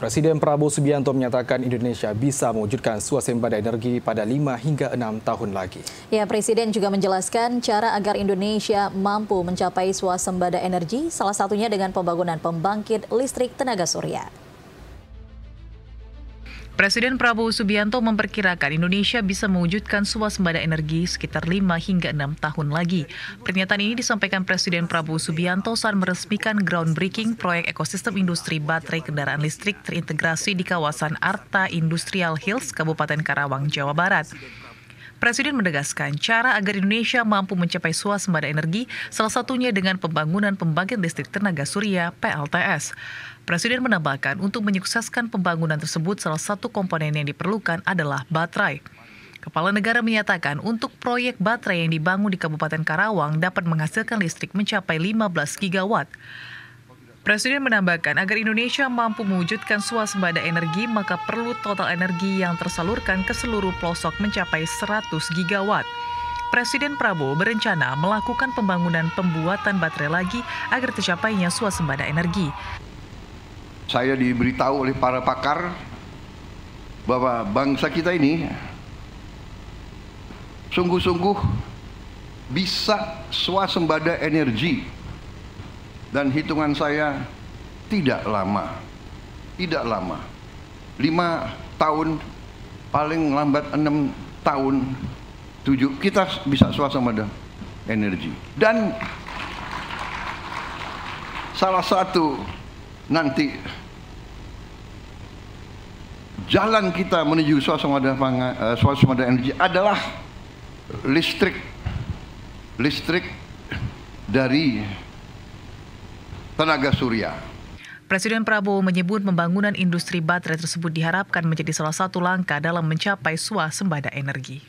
Presiden Prabowo Subianto menyatakan Indonesia bisa mewujudkan swasembada energi pada 5 hingga 6 tahun lagi. Ya, Presiden juga menjelaskan cara agar Indonesia mampu mencapai swasembada energi, salah satunya dengan pembangunan pembangkit listrik tenaga surya. Presiden Prabowo Subianto memperkirakan Indonesia bisa mewujudkan swasembada energi sekitar 5 hingga 6 tahun lagi. Pernyataan ini disampaikan Presiden Prabowo Subianto saat meresmikan groundbreaking proyek ekosistem industri baterai kendaraan listrik terintegrasi di kawasan Arta Industrial Hills, Kabupaten Karawang, Jawa Barat. Presiden menegaskan cara agar Indonesia mampu mencapai swasembada energi, salah satunya dengan pembangunan pembangkit listrik tenaga surya (PLTS). Presiden menambahkan untuk menyukseskan pembangunan tersebut salah satu komponen yang diperlukan adalah baterai. Kepala negara menyatakan untuk proyek baterai yang dibangun di Kabupaten Karawang dapat menghasilkan listrik mencapai 15 gigawatt. Presiden menambahkan agar Indonesia mampu mewujudkan swasembada energi maka perlu total energi yang tersalurkan ke seluruh pelosok mencapai 100 gigawatt. Presiden Prabowo berencana melakukan pembangunan pembuatan baterai lagi agar tercapainya swasembada energi. Saya diberitahu oleh para pakar bahwa bangsa kita ini sungguh-sungguh bisa swasembada energi. Dan hitungan saya tidak lama. 5 tahun, paling lambat 6 tahun, 7, kita bisa swasembada energi. Dan salah satu nanti jalan kita menuju swasembada energi adalah listrik dari tenaga surya. Presiden Prabowo menyebut pembangunan industri baterai tersebut diharapkan menjadi salah satu langkah dalam mencapai swasembada energi.